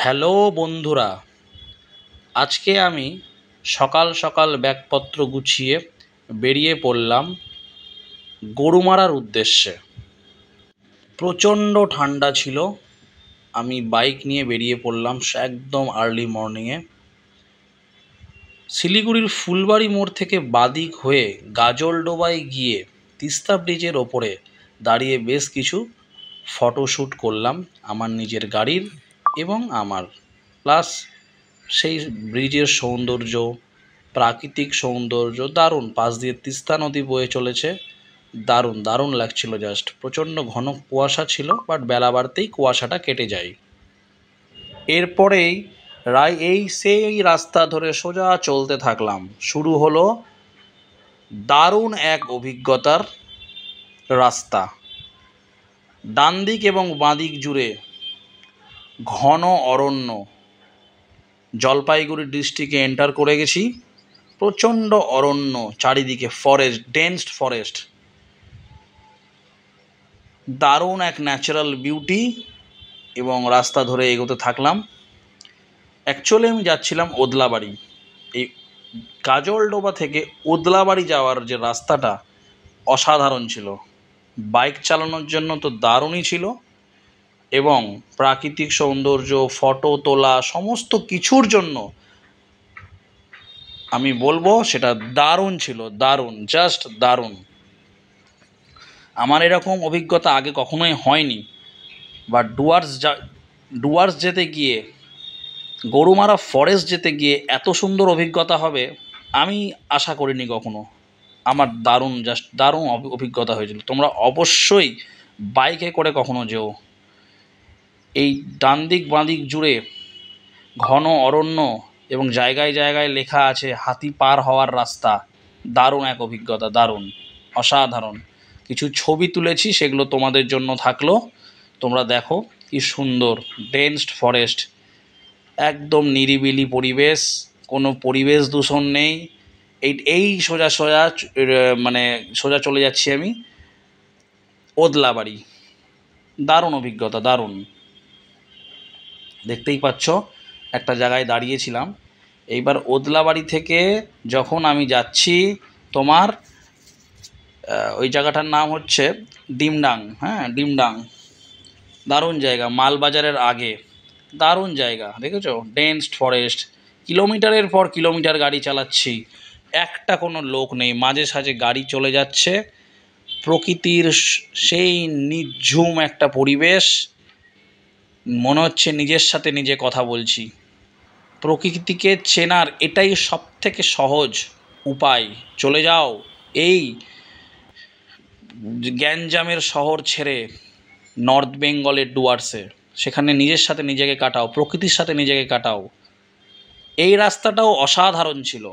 Hello বন্ধুরা, আজকে আমি সকাল সকাল ব্যাগপত্র গুছিয়ে বেরিয়ে পড়লাম গরুমারার উদ্দেশ্যে। প্রচণ্ড ঠান্ডা ছিল। আমি বাইক নিয়ে বেরিয়ে পড়লাম একদম আর্লি মর্নিংয়ে। শিলিগুড়ির ফুলবাড়ি মোড় থেকে বাদিক হয়ে গাজলডোবায় গিয়ে তিস্তা ব্রিজের ওপরে দাঁড়িয়ে বেশ কিছু ফটোশ্যুট করলাম আমার নিজের গাড়ির এবং আমার, প্লাস সেই ব্রিজের সৌন্দর্য, প্রাকৃতিক সৌন্দর্য দারুণ। পাশ দিয়ে তিস্তা নদী বয়ে চলেছে, দারুণ দারুণ লাগছিল। জাস্ট প্রচণ্ড ঘন কুয়াশা ছিল, বাট বেলা বাড়তেই কুয়াশাটা কেটে যায়। এরপরেই সেই রাস্তা ধরে সোজা চলতে থাকলাম। শুরু হলো দারুণ এক অভিজ্ঞতার রাস্তা। ডান দিক এবং বাঁ দিক জুড়ে ঘন অরণ্য। জলপাইগুড়ি ডিস্ট্রিক্টে এন্টার করে গেছি। প্রচণ্ড অরণ্য, চারিদিকে ফরেস্ট, ডেন্সড ফরেস্ট, দারুণ এক ন্যাচারাল বিউটি। এবং রাস্তা ধরে এগোতে থাকলাম। অ্যাকচুয়ালি আমি যাচ্ছিলাম ওদলাবাড়ি। এই গাজলডোবা থেকে ওদলাবাড়ি যাওয়ার যে রাস্তাটা অসাধারণ ছিল। বাইক চালানোর জন্য তো দারুণই ছিল, এবং প্রাকৃতিক সৌন্দর্য, ফটো তোলা, সমস্ত কিছুর জন্য আমি বলবো সেটা দারুণ ছিল, দারুণ, জাস্ট দারুণ। আমার এরকম অভিজ্ঞতা আগে কখনোই হয়নি। বা ডুয়ার্স যেতে গিয়ে, গরুমারা ফরেস্ট যেতে গিয়ে এত সুন্দর অভিজ্ঞতা হবে আমি আশা করিনি কখনো। আমার দারুণ, জাস্ট দারুণ অভিজ্ঞতা হয়েছিল। তোমরা অবশ্যই বাইকে করে কখনো যেও। এই ডান দিক বাঁ দিক জুড়ে ঘন অরণ্য এবং জায়গায় জায়গায় লেখা আছে হাতি পার হওয়ার রাস্তা। দারুণ এক অভিজ্ঞতা, দারুণ, অসাধারণ। কিছু ছবি তুলেছি, সেগুলো তোমাদের জন্য থাকলো। তোমরা দেখো কি সুন্দর ডেন্সড ফরেস্ট, একদম নিরিবিলি পরিবেশ, কোনো পরিবেশ দূষণ নেই। এই সোজা সোজা মানে সোজা চলে যাচ্ছি আমি ওদলাবাড়ি। দারুণ অভিজ্ঞতা, দারুণ। দেখতেই পাচ্ছ একটা জায়গায় দাঁড়িয়েছিলাম। এইবার ওদলাবাড়ি থেকে যখন আমি যাচ্ছি তোমার ওই জায়গাটার নাম হচ্ছে ডিমডাং। হ্যাঁ, ডিমডাং দারুণ জায়গা, মালবাজারের আগে। দারুণ জায়গা, দেখেছো? ডেন্সড ফরেস্ট, কিলোমিটারের পর কিলোমিটার গাড়ি চালাচ্ছি, একটা কোনো লোক নেই, মাঝে সাঝে গাড়ি চলে যাচ্ছে। প্রকৃতির সেই নিঝুম একটা পরিবেশ, মনে হচ্ছে নিজের সাথে নিজে কথা বলছি। প্রকৃতিকে চেনার এটাই সবথেকে সহজ উপায়। চলে যাও এই গ্যাঞ্জামের শহর ছেড়ে নর্থ বেঙ্গলের ডুয়ার্সে, সেখানে নিজের সাথে নিজেকে কাটাও, প্রকৃতির সাথে নিজেকে কাটাও। এই রাস্তাটাও অসাধারণ ছিল।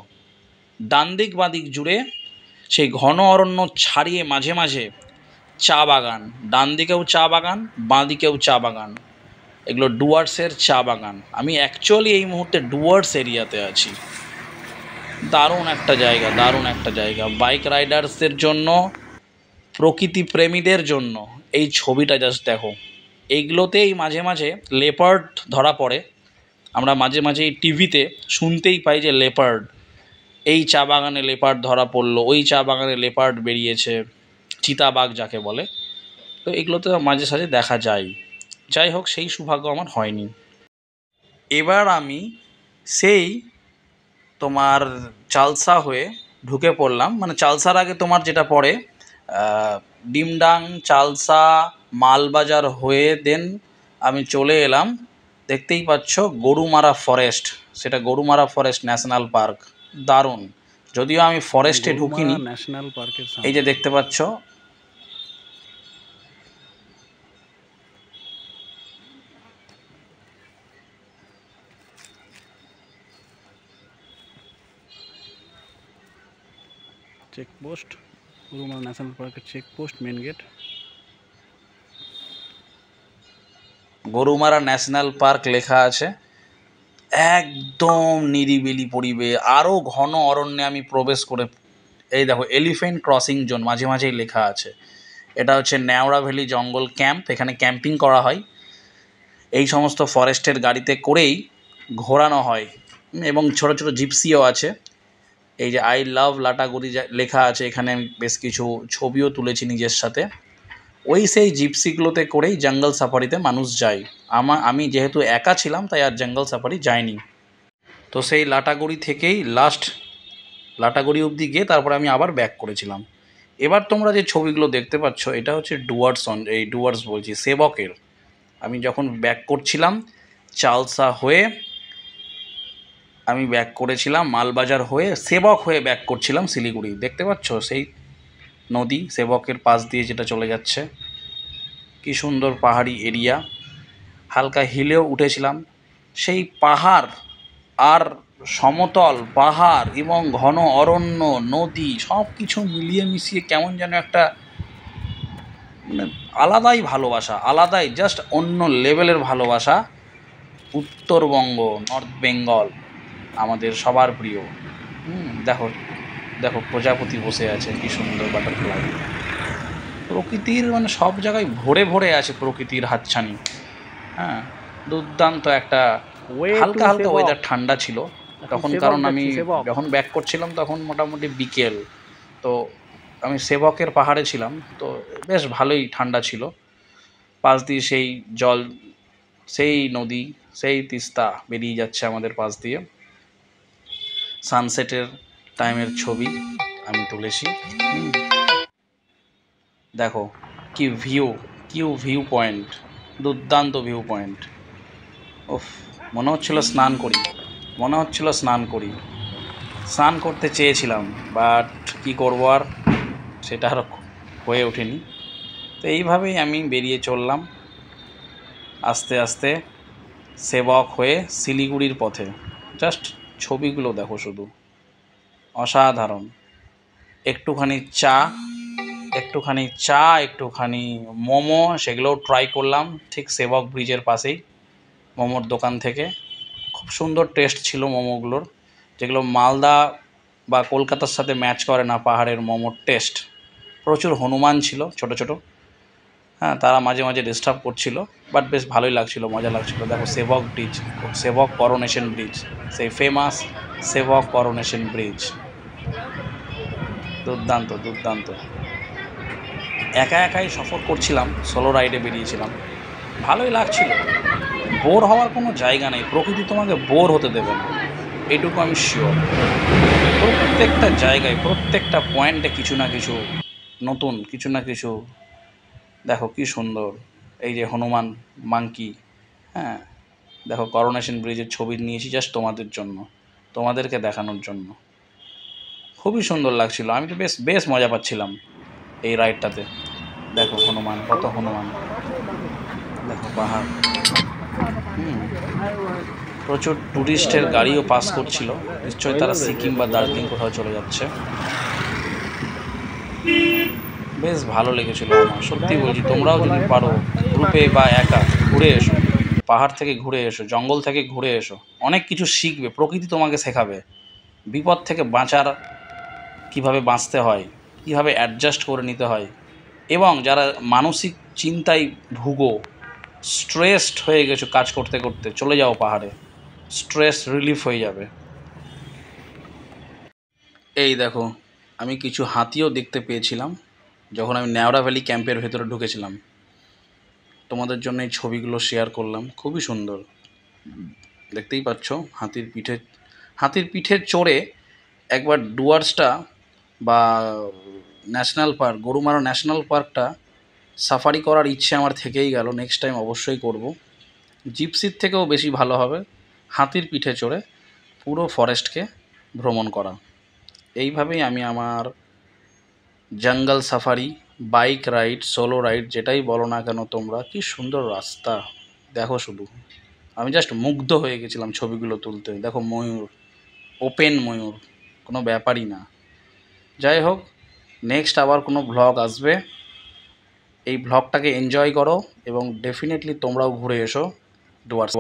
ডান দিক বাঁ দিক জুড়ে সেই ঘন অরণ্য ছাড়িয়ে মাঝে মাঝে চা বাগান, ডান দিকেও চা বাগান, বাঁ দিকেও চা বাগান। এগুলো ডুয়ার্সের চা বাগান। আমি অ্যাকচুয়ালি এই মুহূর্তে ডুয়ার্স এরিয়াতে আছি। দারুণ একটা জায়গা, দারুণ একটা জায়গা বাইক রাইডার্সদের জন্য, প্রকৃতি প্রেমীদের জন্য। এই ছবিটা জাস্ট দেখো। এইগুলোতেই মাঝে মাঝে লেপার্ড ধরা পড়ে। আমরা মাঝে মাঝে এই টিভিতে শুনতেই পাই যে লেপার্ড, এই চা বাগানে লেপার্ড ধরা পড়লো, ওই চা বাগানে লেপার্ড বেরিয়েছে, চিতাবাঘ যাকে বলে। তো এগুলোতে মাঝে সাঝে দেখা যায়। যাই হোক, সেই সৌভাগ্য আমার হয়নি। এবার আমি সেই তোমার চালসা হয়ে ঢুকে পড়লাম। মানে চালসার আগে তোমার যেটা পড়ে ডিমডাং, চালসা, মালবাজার হয়ে দেন আমি চলে এলাম, দেখতেই পাচ্ছ, গরুমারা ফরেস্ট। সেটা গরুমারা ফরেস্ট ন্যাশনাল পার্ক। দারুণ। যদিও আমি ফরেস্টে ঢুকিনি, ন্যাশনাল পার্কের এই যে দেখতে পাচ্ছ। চেকপোস্ট, গরুমারা ন্যাশনাল পার্কের checkpost, main gate. Gorumara national park লেখা আছে। একদম নিরিবিলি পরিবেশ, আরও ঘন অরণ্যে আমি প্রবেশ করে। এই দেখো এলিফ্যান্ট ক্রসিং জোন মাঝে মাঝেই লেখা আছে। এটা হচ্ছে নেওড়া ভ্যালি জঙ্গল ক্যাম্প, এখানে ক্যাম্পিং করা হয়। এই সমস্ত ফরেস্টের গাড়িতে করেই ঘোরানো হয় এবং ছোট ছোট জিপসিও আছে। এই যে আই লাভ লাটাগুড়ি লেখা আছে এখানে, আমি বেশ কিছু ছবিও তুলেছি নিজের সাথে। ওই সেই জিপসিগুলোতে করেই জঙ্গল সাফারিতে মানুষ যায়। আমি যেহেতু একা ছিলাম তাই আর জঙ্গল সাফারি যাইনি। তো সেই লাটাগুড়ি থেকেই লাস্ট লাটাগুড়ি অবধি গিয়ে তারপরে আমি আবার ব্যাক করেছিলাম। এবার তোমরা যে ছবিগুলো দেখতে পাচ্ছ এটা হচ্ছে ডুয়ার্স বলছি, সেবকের। আমি যখন ব্যাক করছিলাম চালসা হয়ে আমি ব্যাক করেছিলাম, মালবাজার হয়ে সেবক হয়ে ব্যাক করছিলাম শিলিগুড়ি। দেখতে পাচ্ছ সেই নদী সেবকের পাশ দিয়ে যেটা চলে যাচ্ছে, কি সুন্দর পাহাড়ি এরিয়া। হালকা হিলেও উঠেছিলাম। সেই পাহাড় আর সমতল পাহাড় এবং ঘন অরণ্য, নদী সব কিছু মিলিয়ে মিশিয়ে কেমন যেন একটা মানে আলাদাই ভালোবাসা, আলাদাই জাস্ট অন্য লেভেলের ভালোবাসা। উত্তরবঙ্গ, নর্থ বেঙ্গল আমাদের সবার প্রিয়। দেখো দেখো প্রজাপতি বসে আছে, কি সুন্দর বাটারফ্লাই। প্রকৃতির মানে সব জায়গায় ভরে ভরে আছে প্রকৃতির হাতছানি। হ্যাঁ, দুর্দান্ত একটা হালকা হালকা ওয়েদার, ঠান্ডা ছিল তখন, কারণ আমি যখন ব্যাক করছিলাম তখন মোটামুটি বিকেল। তো আমি সেবকের পাহাড়ে ছিলাম, তো বেশ ভালোই ঠান্ডা ছিল। পাশ দিয়ে সেই জল, সেই নদী, সেই তিস্তা বেরিয়ে যাচ্ছে আমাদের পাশ দিয়ে। সানসেটের টাইমের ছবি আমি তুলেছি। দেখো কি ভিউ পয়েন্ট, দুর্দান্ত ভিউ পয়েন্ট। উফ, মনে হচ্ছিল স্নান করি। স্নান করতে চেয়েছিলাম, বাট কি করবো আর, সেটা আর হয়ে ওঠেনি। তো এইভাবেই আমি বেরিয়ে চললাম আস্তে আস্তে সেবক হয়ে শিলিগুড়ির পথে। জাস্ট ছবিগুলো দেখো শুধু, অসাধারণ। একটুখানি একটুখানি মোমো, সেগুলোও ট্রাই করলাম ঠিক সেবক ব্রিজের পাশেই মোমোর দোকান থেকে। খুব সুন্দর টেস্ট ছিল মোমোগুলোর, যেগুলো মালদা বা কলকাতার সাথে ম্যাচ করে না পাহাড়ের মোমোর টেস্ট। প্রচুর হনুমান ছিল ছোট ছোট, হ্যাঁ, তারা মাঝে মাঝে ডিস্টার্ব করছিল, বাট বেশ ভালোই লাগছিল, মজা লাগছিল। দেখো সেবক ব্রিজ, সেবক করোনেশন ব্রিজ, সেই ফেমাস সেবক করোনেশন ব্রিজ। দুর্দান্ত দুর্দান্ত। একাই সফর করছিলাম, সোলো রাইডে বেরিয়েছিলাম, ভালোই লাগছিল। বোর হওয়ার কোনো জায়গা নেই, প্রকৃতি তোমাকে বোর হতে দেবে না, এটুকু আমি শিওর। প্রত্যেকটা জায়গায়, প্রত্যেকটা পয়েন্টে কিছু না কিছু নতুন, কিছু না কিছু। দেখো কি সুন্দর এই যে হনুমান মাঙ্কি, হ্যাঁ, দেখো করোনেশন ব্রিজের ছবি নিয়েছি জাস্ট তোমাদের জন্য, তোমাদেরকে দেখানোর জন্য। খুবই সুন্দর লাগছিল, আমি তো বেশ মজা পাচ্ছিলাম এই রাইডটাতে। দেখো হনুমান, কত হনুমান, দেখো পাহাড়। প্রচুর ট্যুরিস্টের গাড়িও পাস করছিল, নিশ্চয়ই তারা সিকিম বা দার্জিলিং কোথাও চলে যাচ্ছে। বেশ ভালো লেগেছিল আমার, সত্যি বলছি। তোমরাও যদি পারো গ্রুপে বা একা ঘুরে এসো, পাহাড় থেকে ঘুরে এসো, জঙ্গল থেকে ঘুরে এসো, অনেক কিছু শিখবে। প্রকৃতি তোমাকে শেখাবে বিপদ থেকে কিভাবে বাঁচতে হয়, কিভাবে অ্যাডজাস্ট করে নিতে হয়। এবং যারা মানসিক চিন্তায় ভুগো, স্ট্রেসড হয়ে গেছো কাজ করতে করতে, চলে যাও পাহাড়ে, স্ট্রেস রিলিফ হয়ে যাবে। এই দেখো, আমি কিছু হাতিও দেখতে পেয়েছিলাম যখন আমি ন্যাওড়া ভ্যালি ক্যাম্পের ভেতরে ঢুকেছিলাম। তোমাদের জন্য এই ছবিগুলো শেয়ার করলাম, খুবই সুন্দর। দেখতেই পাচ্ছ হাতির পিঠে চড়ে একবার ডুয়ার্সটা বা ন্যাশনাল পার্ক, গরুমারা ন্যাশনাল পার্কটা সাফারি করার ইচ্ছে আমার থেকেই গেল। নেক্সট টাইম অবশ্যই করব। জিপসির থেকেও বেশি ভালো হবে হাতির পিঠে চড়ে পুরো ফরেস্টকে ভ্রমণ করা। এইভাবেই আমি আমার জঙ্গল safari, bike ride, solo ride, যেটাই বলো না কেন তোমরা, কি সুন্দর রাস্তা দেখো শুধু। আমি জাস্ট মুগ্ধ হয়ে গেছিলাম ছবিগুলো তুলতে। দেখো ময়ূর, ওপেন ময়ূর, কোনো ব্যাপারই না। যাই হোক, নেক্সট আবার কোনো ভ্লগ আসবে, এই ভ্লগটাকে এনজয় করো এবং ডেফিনেটলি তোমরাও ঘুরে এসো ডুয়ার্স।